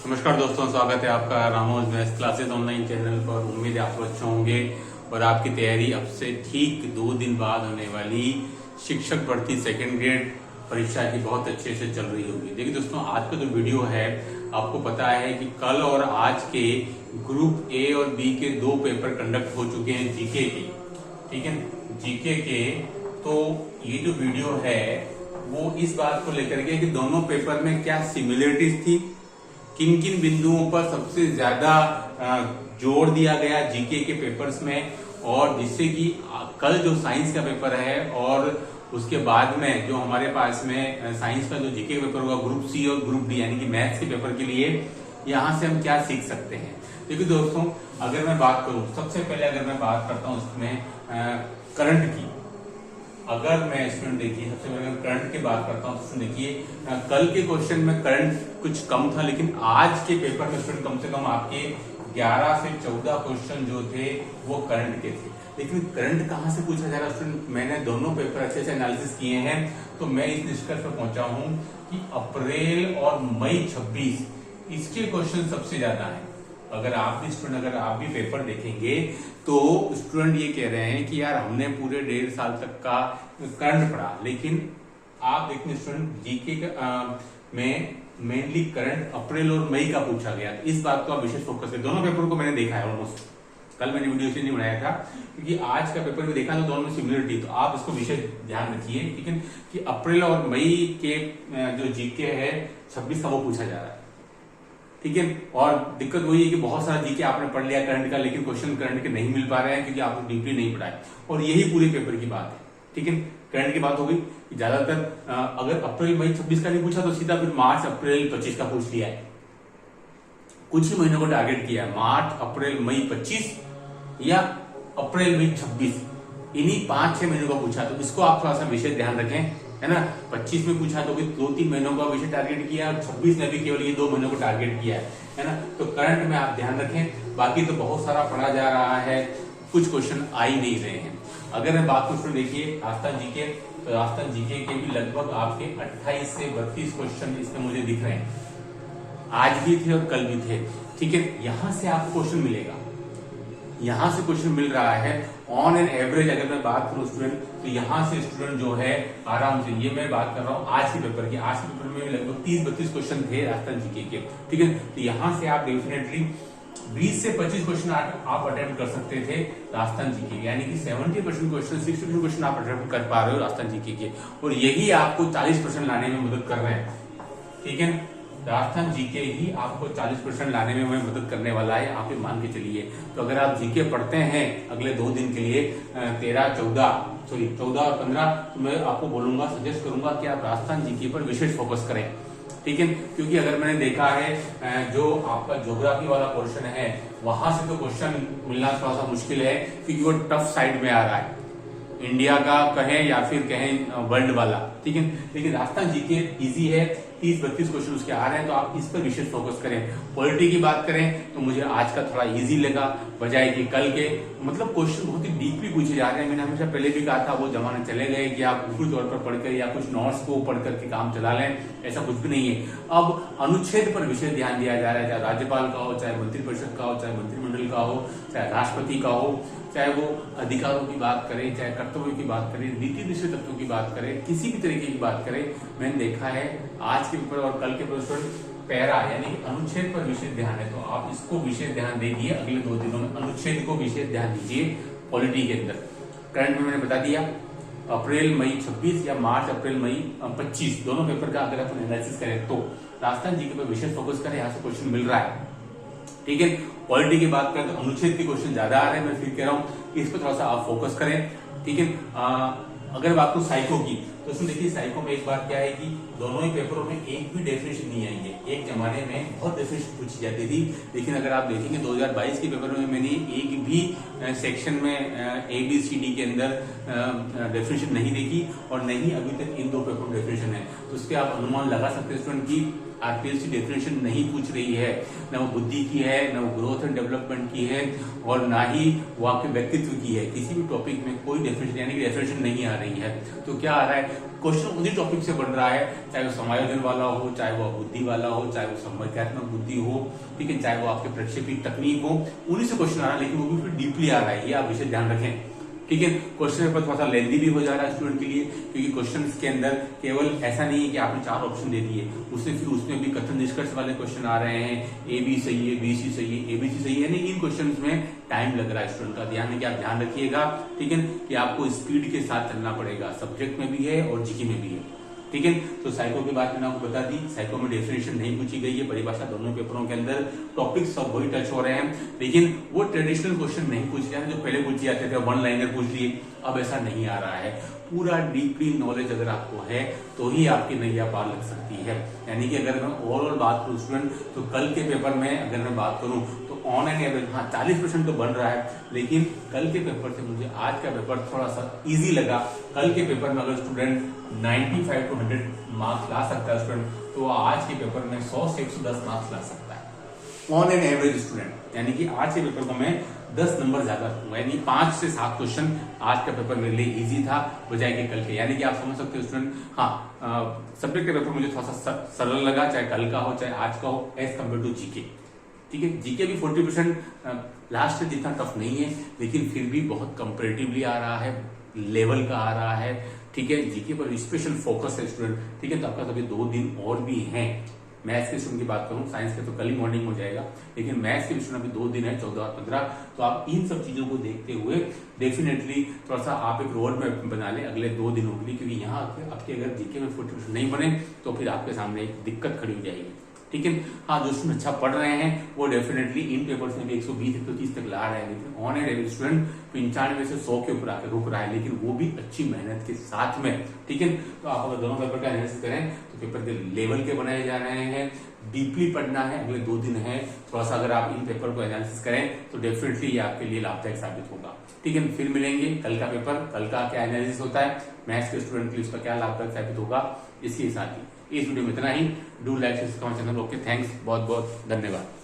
नमस्कार दोस्तों, स्वागत है आपका रामोज मैथ्स क्लासेस ऑनलाइन चैनल पर। उम्मीद है आप लोग अच्छे होंगे और आपकी तैयारी अब से ठीक 2 दिन बाद होने वाली शिक्षक भर्ती सेकंड ग्रेड परीक्षा की बहुत अच्छे से चल रही होगी। देखिए दोस्तों, आज का जो वीडियो है, आपको पता है कि कल और आज के ग्रुप ए और बी के 2 पेपर कंडक्ट हो चुके हैं जीके के। ठीक है, जीके के। तो ये जो वीडियो है वो इस बात को लेकर के कि दोनों पेपर में क्या सिमिलरिटीज थी, किन किन बिंदुओं पर सबसे ज्यादा जोर दिया गया जीके के पेपर्स में, और जिससे कि कल जो साइंस का पेपर है और उसके बाद में जो हमारे पास में साइंस का जो जीके का पेपर होगा ग्रुप सी और ग्रुप डी यानी कि मैथ्स के पेपर के लिए, यहां से हम क्या सीख सकते हैं। देखिए दोस्तों, अगर मैं बात करूं, सबसे पहले अगर मैं बात करता हूं उसमें करंट की, अगर मैं स्टूडेंट देखिए सबसे पहले मैं करंट की बात करता हूं तो देखिए कल के क्वेश्चन में करंट कुछ कम था, लेकिन आज के पेपर में स्टूडेंट कम से कम आपके 11 से 14 क्वेश्चन जो थे वो करंट के थे। लेकिन करंट कहां से पूछा जा रहा है स्टूडेंट, मैंने दोनों पेपर अच्छे से एनालिसिस किए हैं तो मैं इस निष्कर्ष पर पहुंचा हूं कि अप्रैल और मई 26 इसके क्वेश्चन सबसे ज्यादा है। अगर आप भी पेपर देखेंगे तो स्टूडेंट ये कह रहे हैं कि यार हमने पूरे 1.5 साल तक का करंट पढ़ा, लेकिन आप देखेंगे स्टूडेंट जीके में मेनली करंट अप्रैल और मई का पूछा गया। इस बात को आप विशेष फोकस करें। दोनों पेपर को मैंने देखा है ऑलमोस्ट, कल मैंने वीडियो इसलिए नहीं बनाया था क्योंकि आज का पेपर भी देखा तो दोनों में सिमिलरिटी, तो आप इसको विशेष ध्यान रखिए। ठीक है, कि अप्रैल और मई के जो जीके है 26 का वो पूछा जा रहा है। ठीक है, और दिक्कत वही है कि बहुत सारा जीके आपने पढ़ लिया करंट का, लेकिन क्वेश्चन करंट के नहीं मिल पा रहे हैं क्योंकि आपने डीपली नहीं पढ़ा है, और यही पूरे पेपर की बात है। ठीक है, करंट की बात हो गई कि ज्यादातर अगर अप्रैल मई 26 का नहीं पूछा तो सीधा फिर मार्च अप्रैल 25 का पूछ लिया है। कुछ ही महीनों को टारगेट किया है, मार्च अप्रैल मई 25 या अप्रैल मई 26, इन्हीं 5-6 महीनों का पूछा। तो इसको आप थोड़ा सा विशेष ध्यान रखें, है ना। 25 में पूछा तो भी 2-3 महीनों का विषय टारगेट किया, और 26 में भी केवल ये 2 महीनों को टारगेट किया है ना। तो करंट में आप ध्यान रखें, बाकी तो बहुत सारा पढ़ा जा रहा है, कुछ क्वेश्चन आ ही नहीं रहे हैं। अगर मैं बात करूं देखिए राजस्थान जीके, तो राजस्थान जीके के भी लगभग आपके 28 से 32 क्वेश्चन इसमें मुझे दिख रहे हैं, आज भी थे और कल भी थे। ठीक है, यहां से आपको क्वेश्चन मिलेगा, यहां से क्वेश्चन मिल रहा है ऑन एन एवरेज। अगर मैं बात करूं स्टूडेंट, तो यहां से स्टूडेंट जो है आराम से, ये मैं बात कर रहा हूं आज के पेपर की, आज के पेपर में लगभग 30-32 क्वेश्चन थे राजस्थान जीके के। ठीक है, तो यहां से आप डेफिनेटली 20 से 25 क्वेश्चन आप अटेम्प्ट कर सकते थे राजस्थान जीके, यानी कि 70% क्वेश्चन, 60% क्वेश्चन आप अटेम्प्ट कर पा रहे हो राजस्थान जीके के, और यही आपको 40% लाने में मदद कर रहे हैं। ठीक है, राजस्थान जीके ही आपको 40% लाने में मदद करने वाला है, आप ये मान के चलिए। तो अगर आप जीके पढ़ते हैं अगले 2 दिन के लिए 14 और 15, तो मैं आपको बोलूंगा, सजेस्ट करूंगा कि आप राजस्थान जीके पर विशेष फोकस करें। ठीक है, क्योंकि अगर मैंने देखा है जो आपका ज्योग्राफी वाला पोर्शन है वहां से तो क्वेश्चन मिलना थोड़ा सा मुश्किल है, क्योंकि वो टफ साइड में आ रहा है, इंडिया का कहें या फिर कहें वर्ल्ड वाला। ठीक है, लेकिन राजस्थान जीके इजी है, 30-32 क्वेश्चन उसके आ रहे हैं, तो आप इस पर विशेष फोकस करें। पॉलिटी की बात करें तो मुझे आज का थोड़ा इजी लगा बजाय कि कल के, मतलब क्वेश्चन बहुत ही डीपली पूछे जा रहे हैं। मैंने हमेशा पहले भी कहा था वो जमाने चले गए कि आप ऊपरी तौर पर पढ़कर या कुछ नोट्स को पढ़ करके काम चला लें, ऐसा कुछ भी नहीं है। अब अनुच्छेद पर विशेष ध्यान दिया जा रहा है, चाहे राज्यपाल का हो, चाहे मंत्रिपरिषद का हो, चाहे मंत्रिमंडल का हो, चाहे राष्ट्रपति का हो, चाहे वो अधिकारों की बात करें, चाहे कर्तव्यों की बात करें, नीति निश्चित तत्वों की बात करें, किसी भी तरीके की बात करें। मैंने देखा है आज के पेपर और कल के पेपर पैरा यानी कि अनुच्छेद पर विशेष ध्यान है, तो आप इसको विशेष ध्यान दीजिए। अगले 2 दिनों में अनुच्छेद को विशेष ध्यान दीजिए पॉलिटी के अंदर। करंट में मैंने बता दिया अप्रैल मई 26 या मार्च अप्रैल मई 25, दोनों पेपर का अगर आप एनालिसिस करें तो राजस्थान जीके पर विशेष फोकस करें, यहाँ से क्वेश्चन मिल रहा है। ठीक है, पॉलिटी की बात करें तो अनुच्छेद के क्वेश्चन ज्यादा आ रहे हैं, मैं फिर कह रहा हूँ इस पर थोड़ा सा आप फोकस करें। ठीक है, अगर बात करूं साइको की, तो उसमें देखिए साइको में एक बात क्या है कि दोनों ही पेपरों में एक भी डेफिनेशन नहीं आई है। एक जमाने में बहुत डेफिनेशन पूछी जाती थी, लेकिन अगर आप देखेंगे 2022 के पेपर में मैंने एक भी सेक्शन में ABCD के अंदर डेफिनेशन नहीं देखी, और नहीं अभी तक इन 2 पेपर में डेफिनेशन है। तो उसके आप अनुमान लगा सकते हैं स्टूडेंट की आरपीएस की डेफिनेशन नहीं पूछ रही है, ना वो बुद्धि की है, ना वो ग्रोथ एंड डेवलपमेंट की है, और ना ही वो आपके व्यक्तित्व की है। किसी भी टॉपिक में कोई डेफिनेशन यानी कि डेफिनेशन नहीं आ रही है। तो क्या आ रहा है, क्वेश्चन उन्हीं टॉपिक से बन रहा है, चाहे वो समायोजन वाला हो, चाहे वो बुद्धि वाला हो, चाहे वो संवर्गात्मक बुद्धि हो, ठीक है, चाहे वो आपके प्रक्षेपी तकनीक हो, उन्हीं से क्वेश्चन आ रहा है, लेकिन वो भी फिर डीपली आ रहा है। ये आप विषय ध्यान रखें, ठीक है। क्वेश्चन पेपर थोड़ा सा लेंदी भी हो जा रहा है स्टूडेंट के लिए, क्योंकि क्वेश्चन के अंदर केवल ऐसा नहीं है कि आपने 4 ऑप्शन दे दिए, उसमें भी कथन निष्कर्ष वाले क्वेश्चन आ रहे हैं, ए बी सही है, बी सी सही है, एबीसी सही है, यानी इन क्वेश्चन में टाइम लग रहा है स्टूडेंट का। ध्यान है कि आप ध्यान रखिएगा, ठीक है, कि आपको स्पीड के साथ चलना पड़ेगा, सब्जेक्ट में भी है और जीके में भी है, ठीक है। तो साइको की बात मैंने आपको बता दी, साइको में डेफिनेशन नहीं पूछी गई है, परिभाषा दोनों पेपरों के अंदर, टॉपिक सब वही टच हो रहे हैं, लेकिन वो ट्रेडिशनल क्वेश्चन नहीं पूछे जाते जो पहले पूछे जाते थे, वन लाइनर पूछ लिए, अब ऐसा नहीं आ रहा है। पूरा डीपली नॉलेज अगर आपको है तो ही आपकी नैया पार लग सकती है। यानी कि अगर मैं ओवरऑल बात करूं स्टूडेंट, तो कल के पेपर में अगर मैं बात करूं तो ऑन एन एवरेज 40% तो बन रहा है, लेकिन कल के पेपर से मुझे आज का पेपर थोड़ा सा इजी लगा। कल के पेपर में अगर स्टूडेंट 95 to 100 मार्क्स ला सकता है स्टूडेंट, तो आज के पेपर में 100 से 110 मार्क्स ला सकता है ऑन एन एवरेज स्टूडेंट। यानी कि आज के पेपर को मैं 10 नंबर ज्यादा दूंगा, यानी 5 से 7 क्वेश्चन आज का पेपर मेरे लिए इजी था बजाय के कल के। यानी कि आप समझ सकते हो स्टूडेंट, हाँ, सब्जेक्ट का पेपर मुझे थोड़ा सा सरल लगा, चाहे कल का हो चाहे आज का हो, एज कम्पेयर टू जीके, ठीक है। जीके भी 40% लास्ट से जितना टफ नहीं है, लेकिन फिर भी बहुत कंपेरेटिवली आ रहा है, लेवल का आ रहा है, ठीक है। जीके पर स्पेशल फोकस है स्टूडेंट, ठीक है। तो आपका अभी 2 दिन और भी हैं। मैथ्स के स्टूडेंट की बात करूं, साइंस के तो कल ही मॉर्निंग हो जाएगा, लेकिन मैथ्स के स्टूडेंट अभी 2 दिन है, 14 और 15। तो आप इन सब चीजों को देखते हुए डेफिनेटली थोड़ा सा आप एक रोड मैप बना ले अगले 2 दिनों के लिए, क्योंकि यहाँ आपके अगर जीके में 40% नहीं बने तो फिर आपके सामने एक दिक्कत खड़ी हो जाएगी, ठीक है। हाँ, जो स्टूडेंट अच्छा पढ़ रहे हैं वो डेफिनेटली इन पेपर्स में भी 120-130 तक ला रहे हैं, लेकिन ऑन एन एवरेज स्टूडेंट 95 से 100 के ऊपर आकर रुक रहा है, लेकिन वो भी अच्छी मेहनत के साथ में, ठीक है। तो आप अगर दोनों पेपर का एनालिसिस करें तो पेपर के लेवल के बनाए जा रहे हैं, डीपली पढ़ना है, अगले 2 दिन है, थोड़ा सा अगर आप इन पेपर को एनालिसिस करें तो डेफिनेटली ये आपके लिए लाभदायक साबित होगा, ठीक है। फिर मिलेंगे कल का पेपर, कल का क्या एनालिसिस होता है, मैथ्स के स्टूडेंट के लिए उसका क्या लाभदायक साबित होगा, इसके साथ ही इस वीडियो में इतना ही। Do like, subscribe channel. Okay, thanks, बहुत बहुत धन्यवाद।